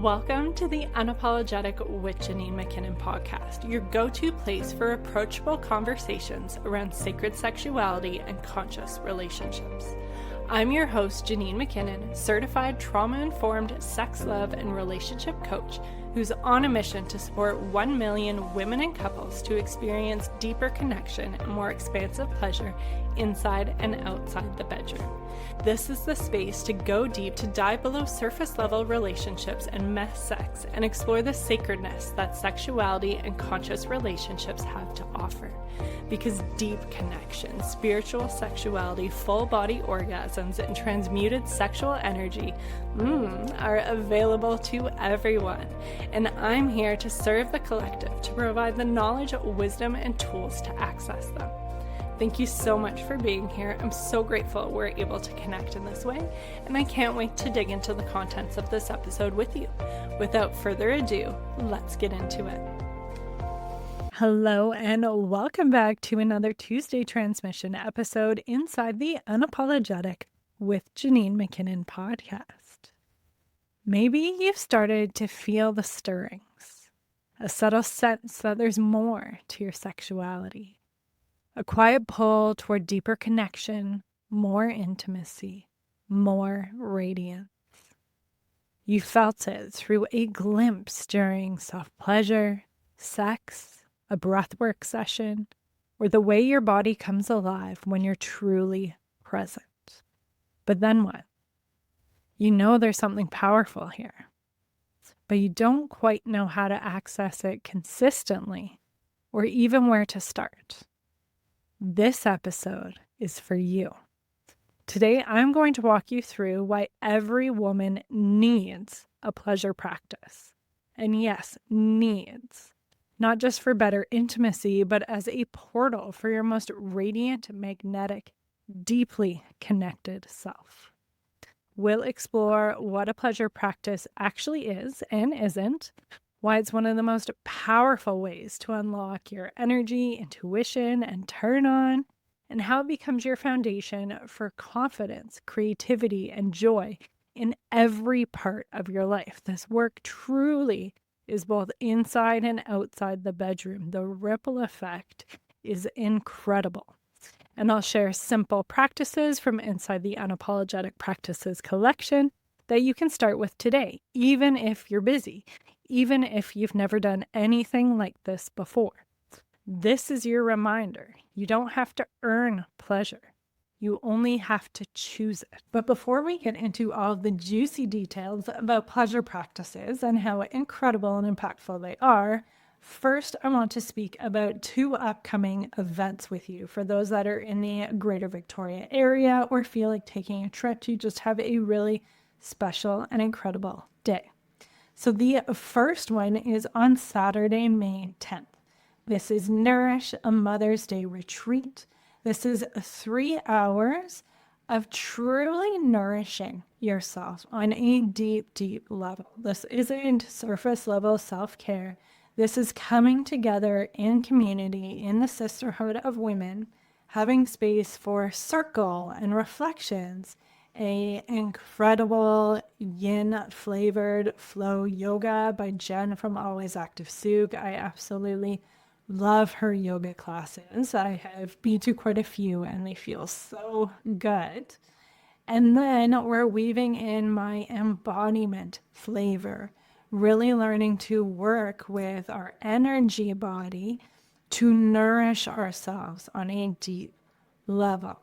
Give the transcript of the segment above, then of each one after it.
Welcome to the Unapologetic with Janine McKinnon podcast, your go-to place for approachable conversations around sacred sexuality and conscious relationships. I'm your host, Janine McKinnon, certified trauma-informed sex, love, and relationship coach who's on a mission to support 1 million women and couples to experience deeper connection and more expansive pleasure inside and outside the bedroom. This is the space to go deep, to dive below surface level relationships and mess sex and explore the sacredness that sexuality and conscious relationships have to offer. Because deep connection, spiritual sexuality, full body orgasms, and transmuted sexual energy are available to everyone. And I'm here to serve the collective, to provide the knowledge, wisdom, and tools to access them. Thank you so much for being here. I'm so grateful we're able to connect in this way, and I can't wait to dig into the contents of this episode with you. Without further ado, let's get into it. Hello, and welcome back to another Tuesday transmission episode inside the Unapologetic with Janine McKinnon podcast. Maybe you've started to feel the stirrings, a subtle sense that there's more to your sexuality. A quiet pull toward deeper connection, more intimacy, more radiance. You felt it through a glimpse during self-pleasure, sex, a breathwork session, or the way your body comes alive when you're truly present. But then what? You know there's something powerful here, but you don't quite know how to access it consistently or even where to start. This episode is for you. Today, I'm going to walk you through why every woman needs a pleasure practice. And yes, needs. Not just for better intimacy, but as a portal for your most radiant, magnetic, deeply connected self. We'll explore what a pleasure practice actually is and isn't, why it's one of the most powerful ways to unlock your energy, intuition, and turn on, and how it becomes your foundation for confidence, creativity, and joy in every part of your life. This work truly is both inside and outside the bedroom. The ripple effect is incredible. And I'll share simple practices from inside the Unapologetic Practices collection that you can start with today, even if you're busy, even if you've never done anything like this before. This is your reminder. You don't have to earn pleasure. You only have to choose it. But before we get into all the juicy details about pleasure practices and how incredible and impactful they are, first I want to speak about 2 upcoming events with you for those that are in the Greater Victoria area or feel like taking a trip to just have a really special and incredible day. So the first one is on Saturday, May 10th. This is Nourish, a Mother's Day retreat. This is 3 hours of truly nourishing yourself on a deep, deep level. This isn't surface level self-care. This is coming together in community, in the sisterhood of women, having space for circle and reflections, a incredible yin flavored flow yoga by Jen from Always Active Souk. I absolutely love her yoga classes. I have been to quite a few and they feel so good. And then we're weaving in my embodiment flavor, really learning to work with our energy body to nourish ourselves on a deep level.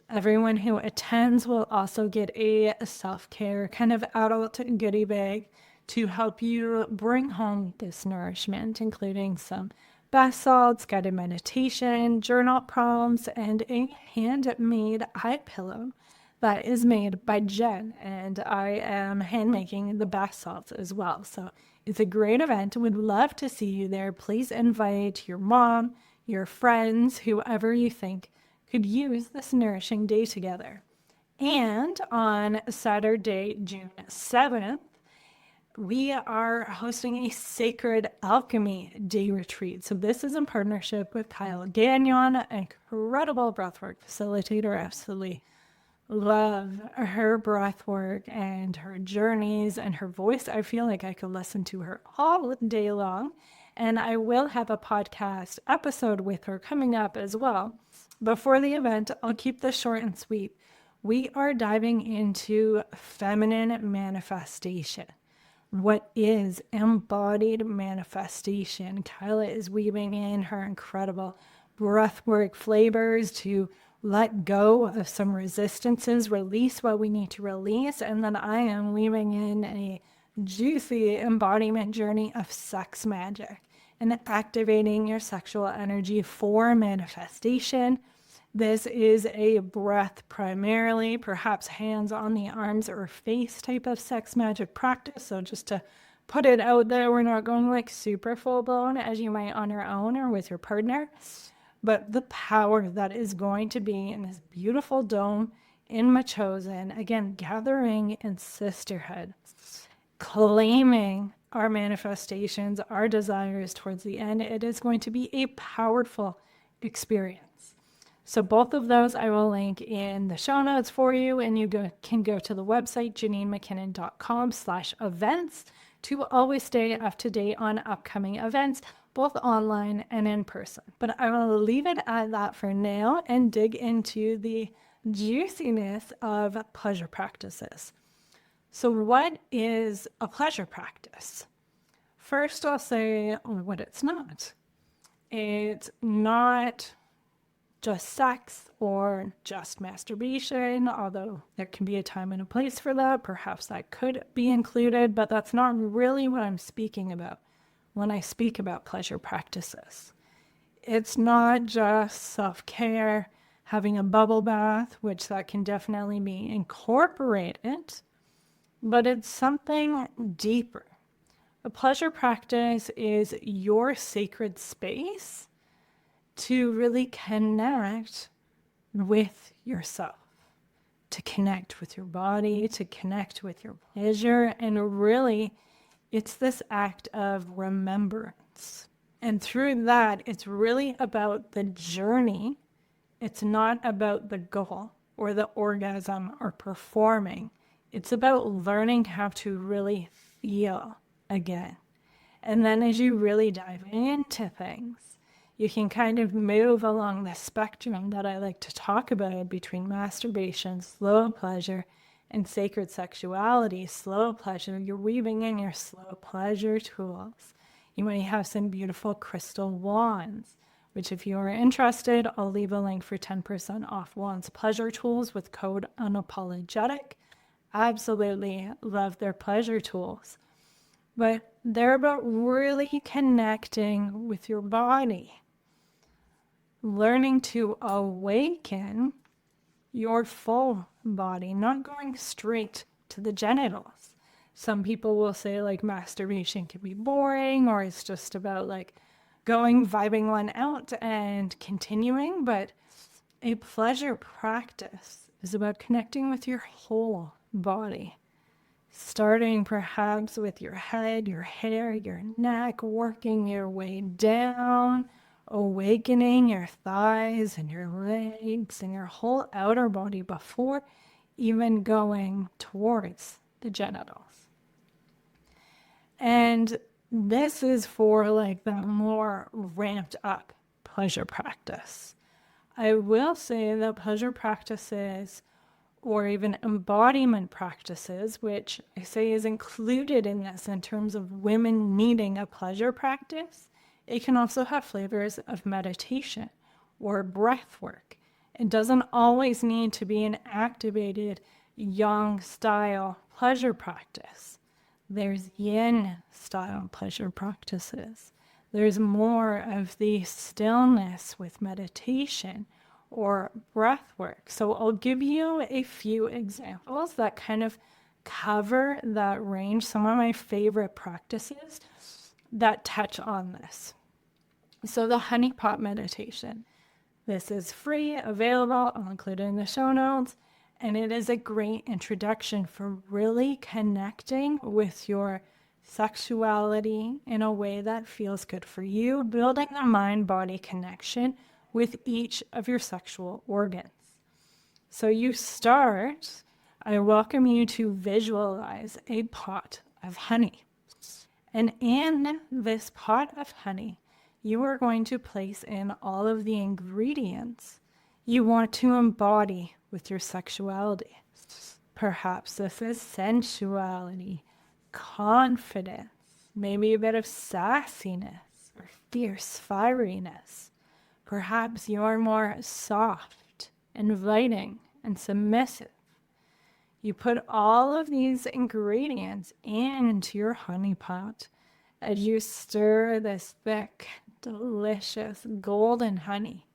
Everyone who attends will also get a self-care kind of adult goodie bag to help you bring home this nourishment, including some bath salts, guided meditation, journal prompts, and a handmade eye pillow that is made by Jen. And I am handmaking the bath salts as well. So it's a great event. Would love to see you there. Please invite your mom, your friends, whoever you think could use this nourishing day together. And on Saturday, June 7th, we are hosting a Sacred Alchemy Day Retreat. So this is in partnership with Kyle Gagnon, an incredible breathwork facilitator. Absolutely love her breath work and her journeys and her voice. I feel like I could listen to her all day long. And I will have a podcast episode with her coming up as well. Before the event, I'll keep this short and sweet. We are diving into feminine manifestation. What is embodied manifestation? Kyla is weaving in her incredible breathwork flavors to let go of some resistances, release what we need to release, and then I am weaving in a juicy embodiment journey of sex magic and activating your sexual energy for manifestation. This is a breath primarily, perhaps hands on the arms or face type of sex magic practice. So just to put it out there, we're not going like super full blown as you might on your own or with your partner. But the power that is going to be in this beautiful dome in Machosen, again, gathering in sisterhood, claiming our manifestations, our desires towards the end. It is going to be a powerful experience. So both of those I will link in the show notes for you, and you can go to the website JanineMcKinnon.com/events to always stay up to date on upcoming events, both online and in person. But I will leave it at that for now and dig into the juiciness of pleasure practices. So what is a pleasure practice? First, I'll say what it's not. It's not just sex or just masturbation, although there can be a time and a place for that. Perhaps that could be included, but that's not really what I'm speaking about when I speak about pleasure practices. It's not just self-care, having a bubble bath, which that can definitely be incorporated, but it's something deeper. A pleasure practice is your sacred space to really connect with yourself, to connect with your body, to connect with your pleasure. And really, it's this act of remembrance. And through that, it's really about the journey. It's not about the goal or the orgasm or performing. It's about learning how to really feel again. And then as you really dive into things, you can kind of move along the spectrum that I like to talk about between masturbation, slow pleasure, and sacred sexuality. Slow pleasure, you're weaving in your slow pleasure tools. You might have some beautiful crystal wands, which if you are interested, I'll leave a link for 10% off wands pleasure tools with code Unapologetic. Absolutely love their pleasure tools. But they're about really connecting with your body. Learning to awaken your full body, not going straight to the genitals. Some people will say like masturbation can be boring, or it's just about like going, vibing one out and continuing. But a pleasure practice is about connecting with your whole body. Starting perhaps with your head, your hair, your neck, working your way down, awakening your thighs and your legs and your whole outer body before even going towards the genitals. And this is for like the more ramped up pleasure practice. I will say that pleasure practices or even embodiment practices, which I say is included in this in terms of women needing a pleasure practice, it can also have flavors of meditation or breath work. It doesn't always need to be an activated yang style pleasure practice. There's yin style pleasure practices. There's more of the stillness with meditation or breath work. So I'll give you a few examples that kind of cover that range. Some of my favorite practices that touch on this. So the honeypot meditation. This is free, available. I'll include it in the show notes. And it is a great introduction for really connecting with your sexuality in a way that feels good for you, building the mind-body connection with each of your sexual organs. So you start, I welcome you to visualize a pot of honey. And in this pot of honey, you are going to place in all of the ingredients you want to embody with your sexuality. Perhaps this is sensuality, confidence, maybe a bit of sassiness or fierce fieriness. Perhaps you are more soft, inviting, and submissive. You put all of these ingredients into your honey pot as you stir this thick, delicious golden honey.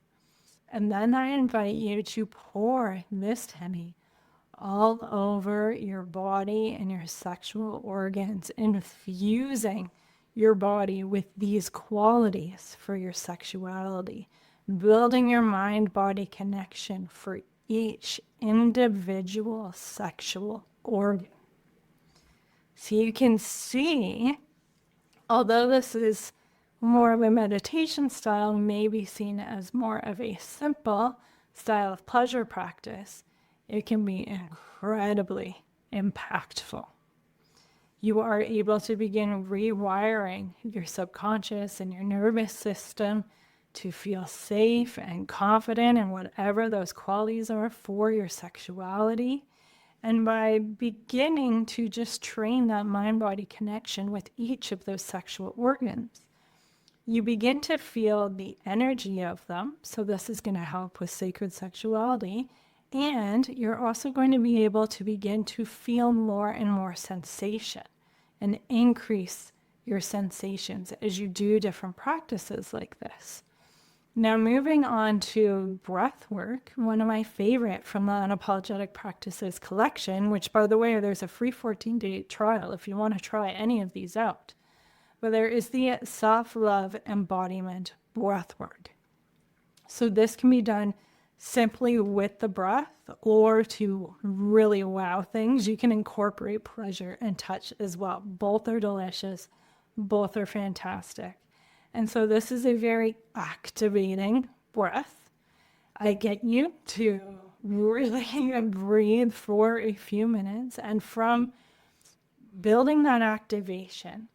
And then I invite you to pour this honey all over your body and your sexual organs, infusing your body with these qualities for your sexuality, building your mind-body connection for each individual sexual organ. So you can see, although this is more of a meditation style, may be seen as more of a simple style of pleasure practice, it can be incredibly impactful. You are able to begin rewiring your subconscious and your nervous system to feel safe and confident in whatever those qualities are for your sexuality. And by beginning to just train that mind-body connection with each of those sexual organs, you begin to feel the energy of them. So this is going to help with sacred sexuality. And you're also going to be able to begin to feel more and more sensation and increase your sensations as you do different practices like this. Now, moving on to breath work, one of my favorite from the Unapologetic Practices collection, which, by the way, there's a free 14-day trial if you want to try any of these out. But there is the self-love embodiment breath work. So this can be done simply with the breath, or to really wow things, you can incorporate pleasure and touch as well. Both are delicious. Both are fantastic. And so this is a very activating breath. I get you to really breathe for a few minutes. And from building that activation,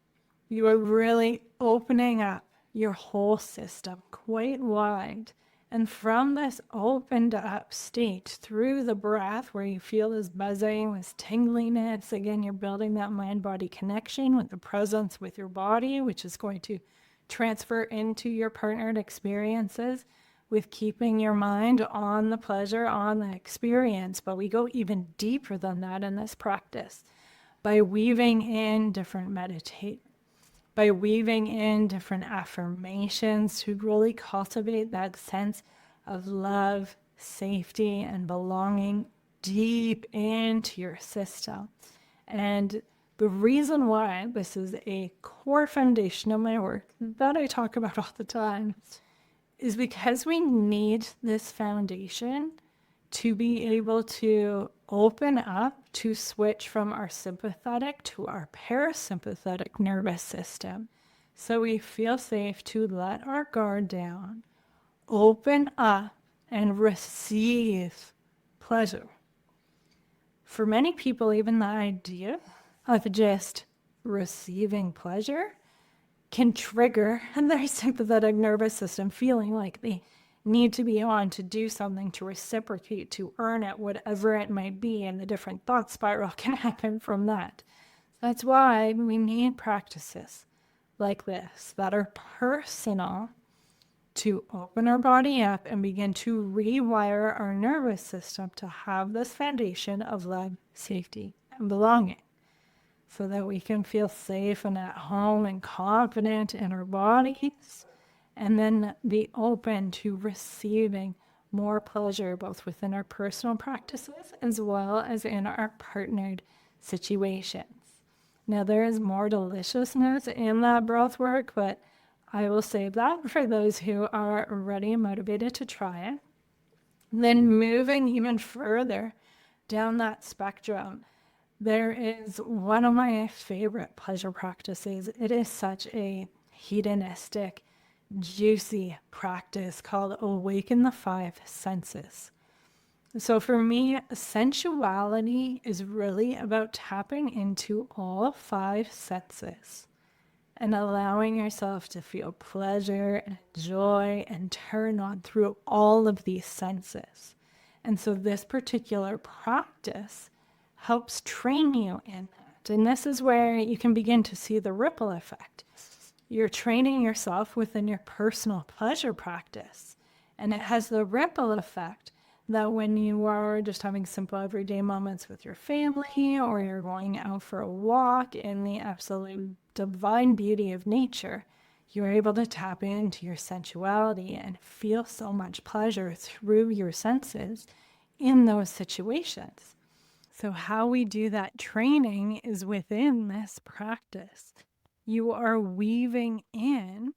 you are really opening up your whole system quite wide. And from this opened up state through the breath where you feel this buzzing, this tingliness, again, you're building that mind-body connection with the presence with your body, which is going to transfer into your partnered experiences with keeping your mind on the pleasure, on the experience. But we go even deeper than that in this practice by weaving in different meditate, by weaving in different affirmations to really cultivate that sense of love, safety, and belonging deep into your system. And the reason why this is a core foundation of my work that I talk about all the time is because we need this foundation to be able to open up, to switch from our sympathetic to our parasympathetic nervous system. So we feel safe to let our guard down, open up, and receive pleasure. For many people, even the idea of just receiving pleasure can trigger their sympathetic nervous system feeling like they need to be on to do something, to reciprocate, to earn it, whatever it might be, and the different thought spiral can happen from that. That's why we need practices like this that are personal to open our body up and begin to rewire our nervous system to have this foundation of love, safety, and belonging, so that we can feel safe and at home and confident in our bodies, and then be open to receiving more pleasure both within our personal practices as well as in our partnered situations. Now, there is more deliciousness in that breath work, but I will save that for those who are ready and motivated to try it. Then moving even further down that spectrum, there is one of my favorite pleasure practices. It is such a hedonistic, juicy practice called Awaken the Five Senses. So for me, sensuality is really about tapping into all five senses and allowing yourself to feel pleasure and joy and turn on through all of these senses. And so this particular practice helps train you in that. And this is where you can begin to see the ripple effect. You're training yourself within your personal pleasure practice. And it has the ripple effect that when you are just having simple everyday moments with your family, or you're going out for a walk in the absolute divine beauty of nature, you're able to tap into your sensuality and feel so much pleasure through your senses in those situations. So how we do that training is within this practice. You are weaving in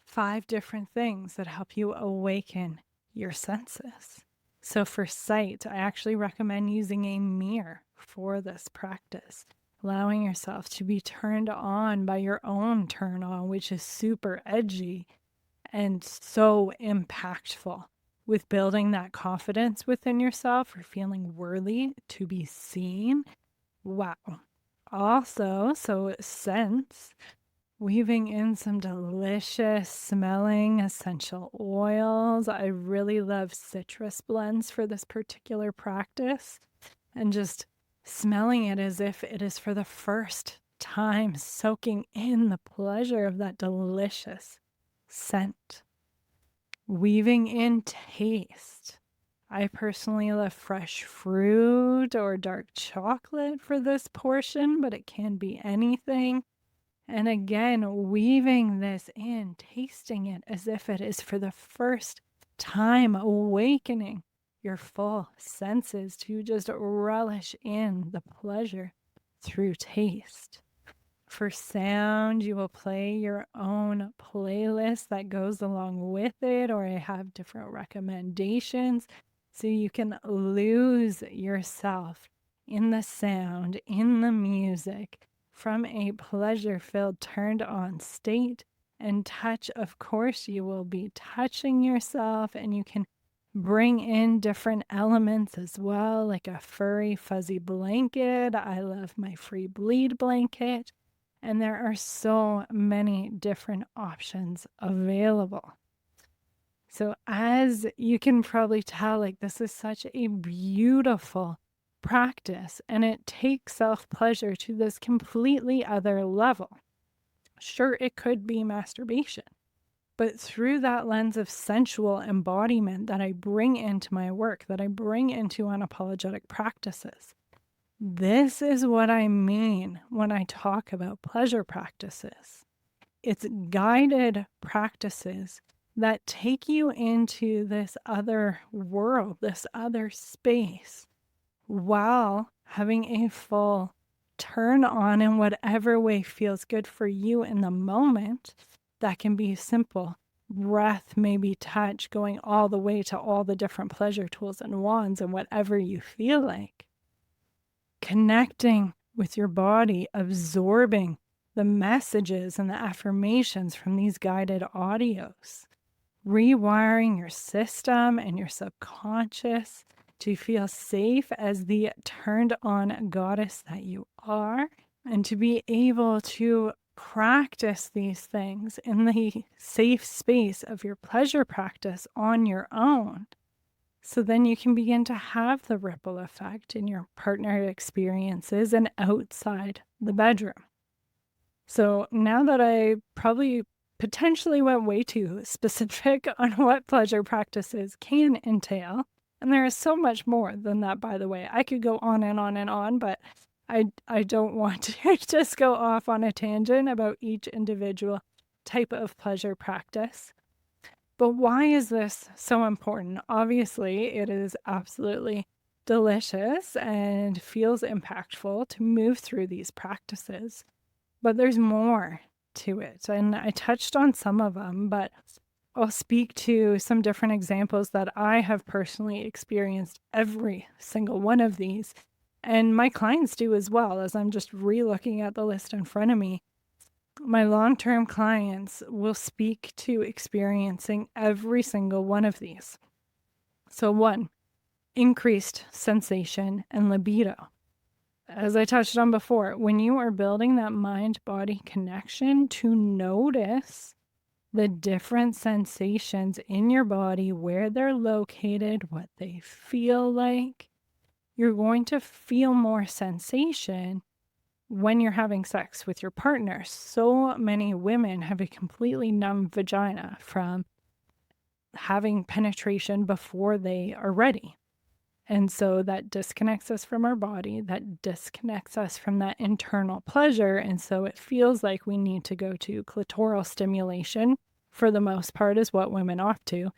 5 different things that help you awaken your senses. So for sight, I actually recommend using a mirror for this practice, allowing yourself to be turned on by your own turn on, which is super edgy and so impactful with building that confidence within yourself or feeling worthy to be seen. Wow. Also, so scents, weaving in some delicious smelling essential oils. I really love citrus blends for this particular practice, and just smelling it as if it is for the first time, soaking in the pleasure of that delicious scent. Weaving in taste. I personally love fresh fruit or dark chocolate for this portion, but it can be anything. And again, weaving this in, tasting it as if it is for the first time, awakening your full senses to just relish in the pleasure through taste. For sound, you will play your own playlist that goes along with it, or I have different recommendations so you can lose yourself in the sound, in the music, from a pleasure-filled, turned-on state. And touch, of course, you will be touching yourself, and you can bring in different elements as well, like a furry, fuzzy blanket. I love my free bleed blanket. And there are so many different options available. So as you can probably tell, like, this is such a beautiful practice, and it takes self-pleasure to this completely other level. Sure, it could be masturbation, but through that lens of sensual embodiment that I bring into my work, that I bring into unapologetic practices, this is what I mean when I talk about pleasure practices. It's guided practices that take you into this other world, this other space, while having a full turn on in whatever way feels good for you in the moment. That can be simple. Breath, maybe touch, going all the way to all the different pleasure tools and wands and whatever you feel like. Connecting with your body, absorbing the messages and the affirmations from these guided audios, rewiring your system and your subconscious to feel safe as the turned on goddess that you are, and to be able to practice these things in the safe space of your pleasure practice on your own. So then you can begin to have the ripple effect in your partner experiences and outside the bedroom. So now that I probably potentially went way too specific on what pleasure practices can entail, and there is so much more than that, by the way. I could go on and on and on, but I don't want to just go off on a tangent about each individual type of pleasure practice. But why is this so important? Obviously, it is absolutely delicious and feels impactful to move through these practices. But there's more to it. And I touched on some of them, but I'll speak to some different examples that I have personally experienced every single one of these. And my clients do as well, as I'm just re-looking at the list in front of me. My long-term clients will speak to experiencing every single one of these. So 1, increased sensation and libido. As I touched on before, when you are building that mind-body connection to notice the different sensations in your body, where they're located, what they feel like, you're going to feel more sensation when you're having sex with your partner. So many women have a completely numb vagina from having penetration before they are ready. And so that disconnects us from our body, that disconnects us from that internal pleasure. And so it feels like we need to go to clitoral stimulation, for the most part, is what women opt to.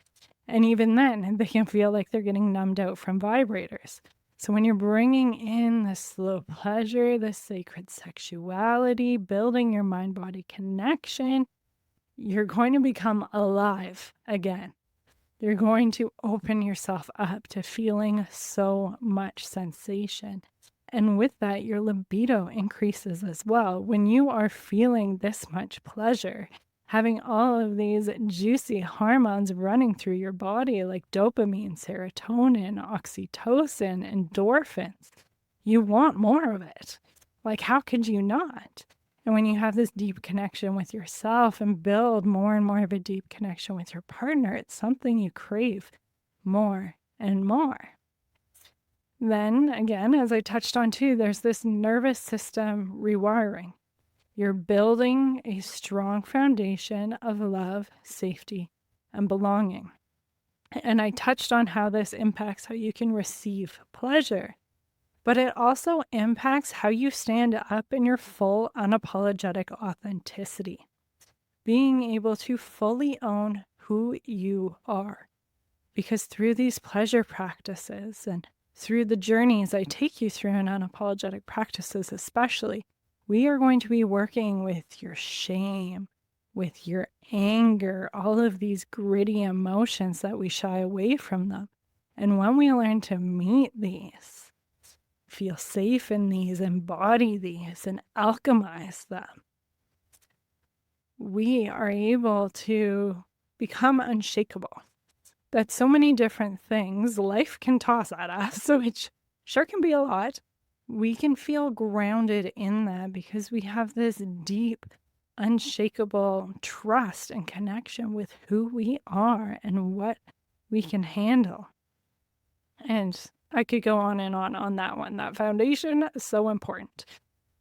And even then, they can feel like they're getting numbed out from vibrators. So when you're bringing in the slow pleasure, the sacred sexuality, building your mind-body connection, you're going to become alive again. You're going to open yourself up to feeling so much sensation. And with that, your libido increases as well. When you are feeling this much pleasure, having all of these juicy hormones running through your body like dopamine, serotonin, oxytocin, endorphins, you want more of it. Like, how could you not? And when you have this deep connection with yourself and build more and more of a deep connection with your partner, it's something you crave more and more. Then again, as I touched on too, there's this nervous system rewiring. You're building a strong foundation of love, safety, and belonging. And I touched on how this impacts how you can receive pleasure. But it also impacts how you stand up in your full unapologetic authenticity. Being able to fully own who you are. Because through these pleasure practices and through the journeys I take you through in unapologetic practices especially, we are going to be working with your shame, with your anger, all of these gritty emotions that we shy away from them. And when we learn to meet these, feel safe in these, embody these, and alchemize them, we are able to become unshakable. That's so many different things life can toss at us, which sure can be a lot. We can feel grounded in that because we have this deep, unshakable trust and connection with who we are and what we can handle. And I could go on and on that one. That foundation is so important.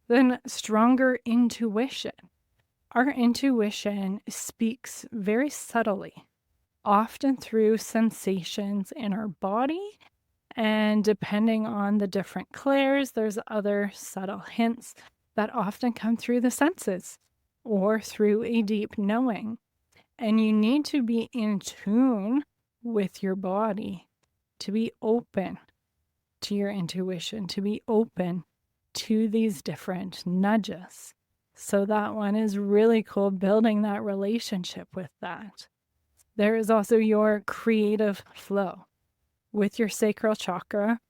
Then stronger intuition. Our intuition speaks very subtly, often through sensations in our body. And depending on the different clairs, there's other subtle hints that often come through the senses or through a deep knowing. And you need to be in tune with your body to be open to your intuition, to be open to these different nudges. So that one is really cool, building that relationship with that. There is also your creative flow with your sacral chakra.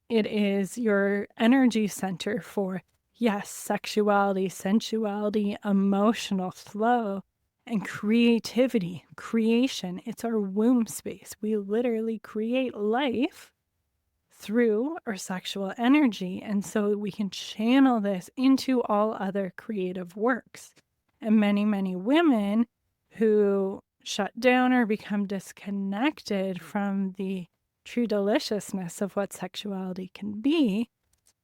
It is your energy center for, yes, sexuality, sensuality, emotional flow, and creativity, creation. It's our womb space. We literally create life through our sexual energy. And so we can channel this into all other creative works. And many, many women who shut down or become disconnected from the true deliciousness of what sexuality can be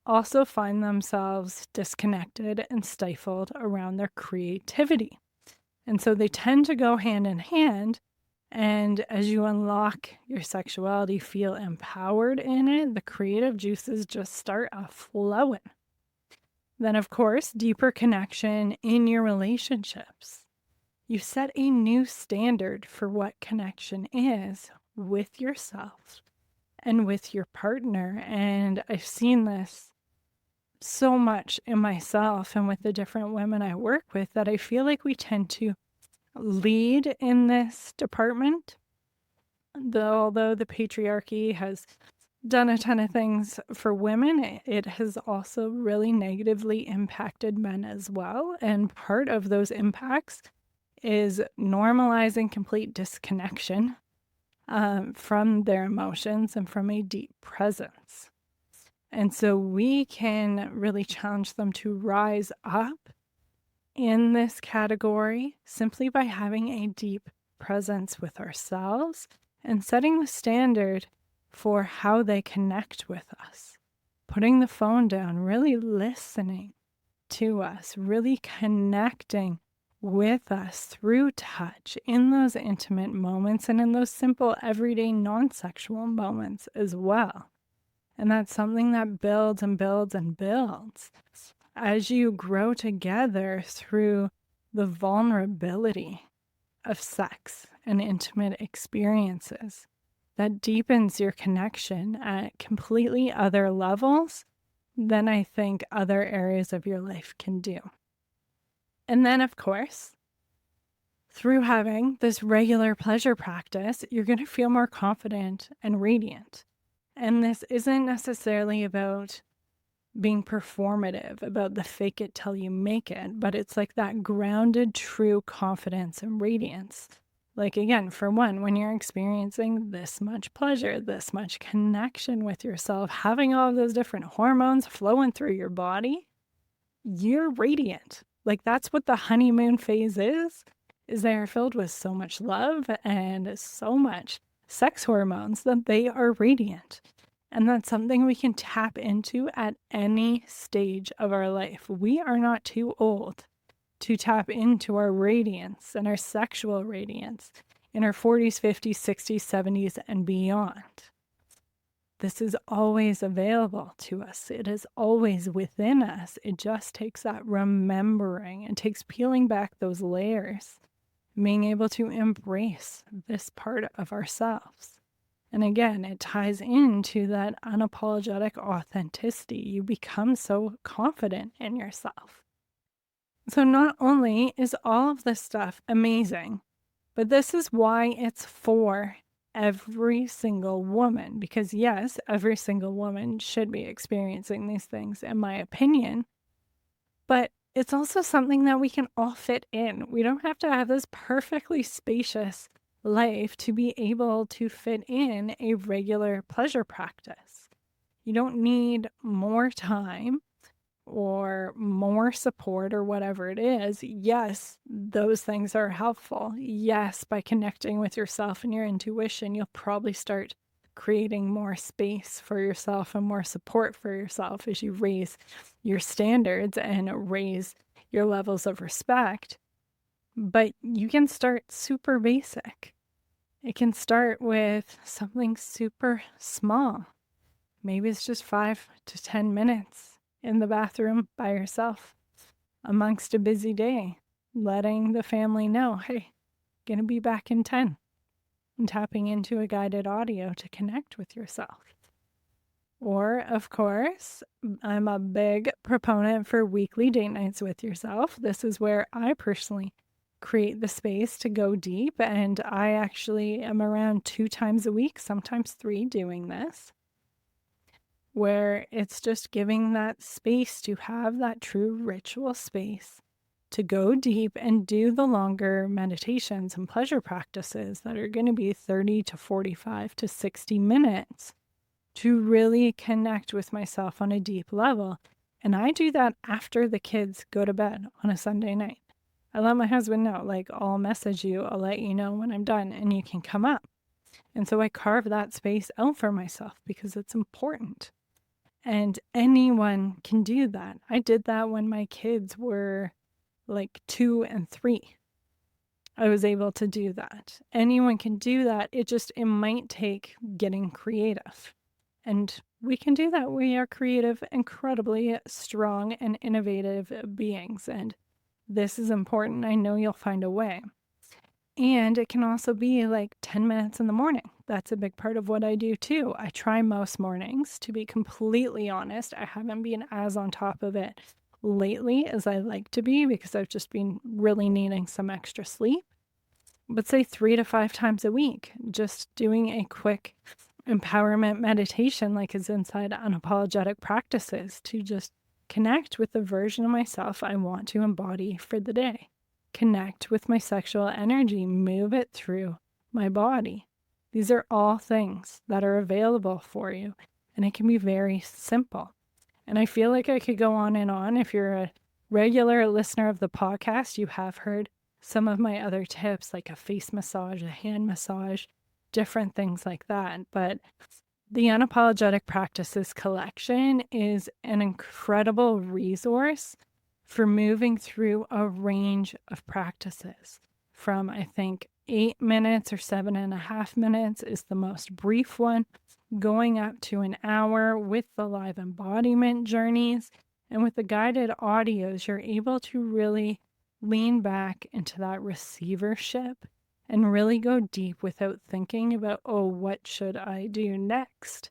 also find themselves disconnected and stifled around their creativity. And so they tend to go hand in hand. And as you unlock your sexuality, feel empowered in it, the creative juices just start flowing. Then, of course, deeper connection in your relationships. You set a new standard for what connection is with yourself and with your partner. And I've seen this so much in myself and with the different women I work with that I feel like we tend to lead in this department. Although the patriarchy has done a ton of things for women, it has also really negatively impacted men as well. And part of those impacts is normalizing complete disconnection from their emotions and from a deep presence. And so we can really challenge them to rise up in this category simply by having a deep presence with ourselves and setting the standard for how they connect with us. Putting the phone down, really listening to us, really connecting with us through touch in those intimate moments and in those simple, everyday, non-sexual moments as well. And that's something that builds and builds and builds as you grow together through the vulnerability of sex and intimate experiences. That deepens your connection at completely other levels than I think other areas of your life can do. And then, of course, through having this regular pleasure practice, you're going to feel more confident and radiant. And this isn't necessarily about being performative, about the fake it till you make it, but it's like that grounded, true confidence and radiance. Like, again, for one, when you're experiencing this much pleasure, this much connection with yourself, having all of those different hormones flowing through your body, you're radiant. Like, that's what the honeymoon phase is they are filled with so much love and so much sex hormones that they are radiant. And that's something we can tap into at any stage of our life. We are not too old to tap into our radiance and our sexual radiance in our 40s, 50s, 60s, 70s, and beyond. This is always available to us. It is always within us. It just takes that remembering and takes peeling back those layers, being able to embrace this part of ourselves. And again, it ties into that unapologetic authenticity. You become so confident in yourself. So not only is all of this stuff amazing, but this is why it's for every single woman. Because yes, every single woman should be experiencing these things, in my opinion. But it's also something that we can all fit in. We don't have to have this perfectly spacious life to be able to fit in a regular pleasure practice. You don't need more time or more support or whatever it is. Yes, those things are helpful. Yes, by connecting with yourself and your intuition, you'll probably start creating more space for yourself and more support for yourself as you raise your standards and raise your levels of respect. But you can start super basic. It can start with something super small. Maybe it's just 5 to 10 minutes in the bathroom by yourself amongst a busy day, letting the family know, hey, gonna be back in 10, and tapping into a guided audio to connect with yourself. Or, of course, I'm a big proponent for weekly date nights with yourself. This is where I personally create the space to go deep, and I actually am around 2 times a week, sometimes 3, doing this, where it's just giving that space to have that true ritual space to go deep and do the longer meditations and pleasure practices that are going to be 30 to 45 to 60 minutes to really connect with myself on a deep level. And I do that after the kids go to bed on a Sunday night. I let my husband know, like, I'll message you, I'll let you know when I'm done and you can come up. And so I carve that space out for myself because it's important. And anyone can do that. I did that when my kids were like 2 and 3. I was able to do that. Anyone can do that. It might take getting creative. And we can do that. We are creative, incredibly strong and innovative beings. And this is important. I know you'll find a way. And it can also be like 10 minutes in the morning. That's a big part of what I do too. I try most mornings, to be completely honest. I haven't been as on top of it lately as I like to be because I've just been really needing some extra sleep. But say 3 to 5 times a week, just doing a quick empowerment meditation like is inside Unapologetic Practices to just connect with the version of myself I want to embody for the day. Connect with my sexual energy, move it through my body. These are all things that are available for you, and it can be very simple. And I feel like I could go on and on. If you're a regular listener of the podcast, you have heard some of my other tips, like a face massage, a hand massage, different things like that. But the Unapologetic Practices collection is an incredible resource for moving through a range of practices from, I think, 8 minutes or 7.5 minutes is the most brief one, going up to an hour with the live embodiment journeys. And with the guided audios, you're able to really lean back into that receivership and really go deep without thinking about, oh, what should I do next?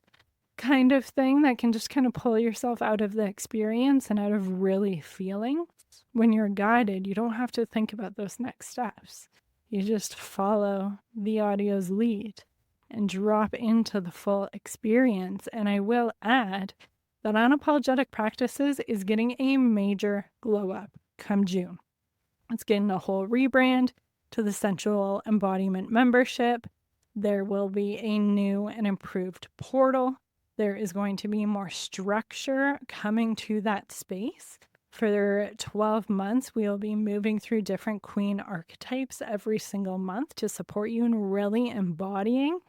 Kind of thing that can just kind of pull yourself out of the experience and out of really feeling. When you're guided, you don't have to think about those next steps. You just follow the audio's lead and drop into the full experience. And I will add that Unapologetic Practices is getting a major glow up come June. It's getting a whole rebrand to the Sensual Embodiment membership. There will be a new and improved portal. There is going to be more structure coming to that space. For 12 months, we will be moving through different queen archetypes every single month to support you in really embodying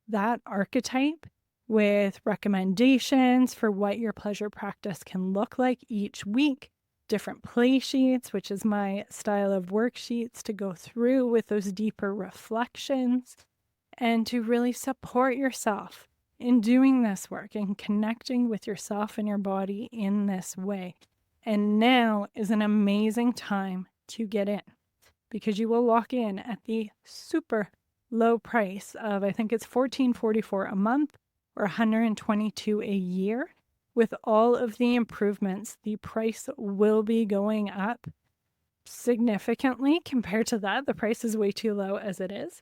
that archetype with recommendations for what your pleasure practice can look like each week, different play sheets, which is my style of worksheets to go through with those deeper reflections and to really support yourself in doing this work and connecting with yourself and your body in this way. And now is an amazing time to get in because you will walk in at the super low price of, I think it's $14.44 a month or $122 a year. With all of the improvements, the price will be going up significantly compared to that. The price is way too low as it is.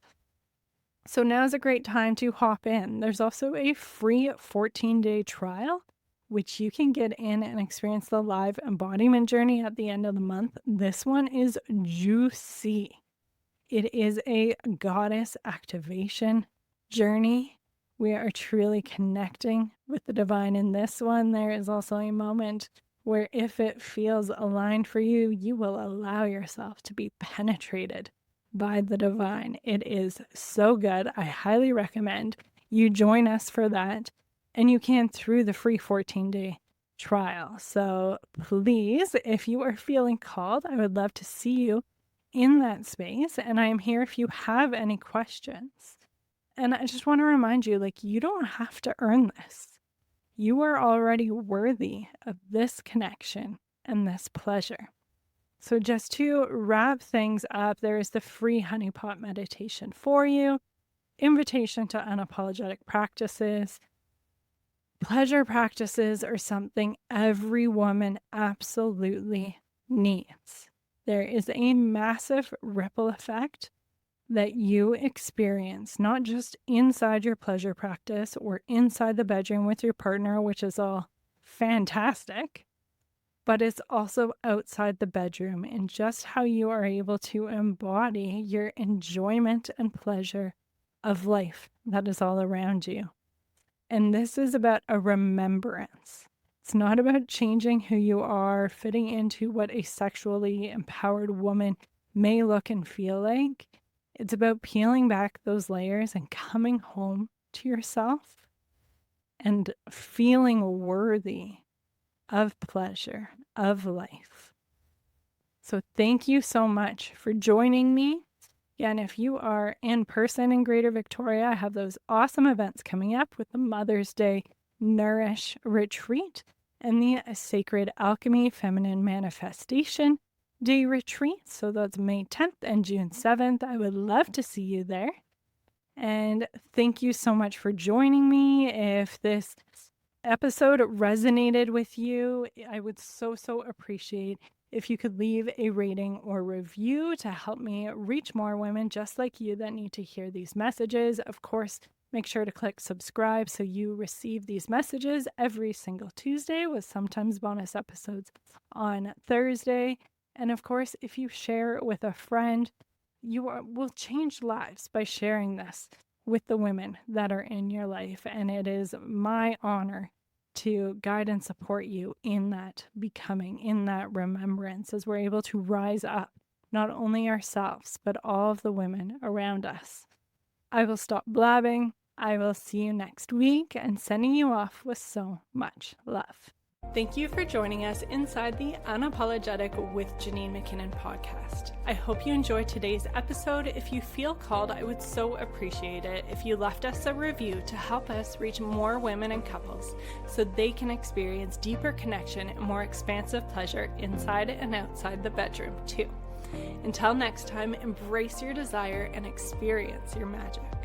So now's a great time to hop in. There's also a free 14-day trial, which you can get in and experience the live embodiment journey at the end of the month. This one is juicy. It is a goddess activation journey. We are truly connecting with the divine in this one. There is also a moment where if it feels aligned for you, you will allow yourself to be penetrated by the divine. It is so good. I highly recommend you join us for that. And you can through the free 14-day trial. So please, if you are feeling called, I would love to see you in that space. And I am here if you have any questions. And I just want to remind you, you don't have to earn this. You are already worthy of this connection and this pleasure. So just to wrap things up, there is the free honeypot meditation for you, invitation to unapologetic practices. Pleasure practices are something every woman absolutely needs. There is a massive ripple effect that you experience, not just inside your pleasure practice or inside the bedroom with your partner, which is all fantastic, but it's also outside the bedroom and just how you are able to embody your enjoyment and pleasure of life that is all around you. And this is about a remembrance. It's not about changing who you are, fitting into what a sexually empowered woman may look and feel like. It's about peeling back those layers and coming home to yourself and feeling worthy of pleasure, of life. So thank you so much for joining me. And if you are in person in Greater Victoria, I have those awesome events coming up with the Mother's Day Nourish Retreat and the Sacred Alchemy Feminine Manifestation Day Retreat. So that's May 10th and June 7th. I would love to see you there. And thank you so much for joining me. If this episode resonated with you, I would so appreciate if you could leave a rating or review to help me reach more women just like you that need to hear these messages. Of course, make sure to click subscribe so you receive these messages every single Tuesday with sometimes bonus episodes on Thursday. And of course, if you share it with a friend, will change lives by sharing this with the women that are in your life. And it is my honor to guide and support you in that becoming, in that remembrance, as we're able to rise up, not only ourselves, but all of the women around us. I will stop blabbing. I will see you next week and sending you off with so much love. Thank you for joining us inside the Unapologetic with Janine McKinnon podcast. I hope you enjoyed today's episode. If you feel called, I would so appreciate it if you left us a review to help us reach more women and couples so they can experience deeper connection and more expansive pleasure inside and outside the bedroom too. Until next time, embrace your desire and experience your magic.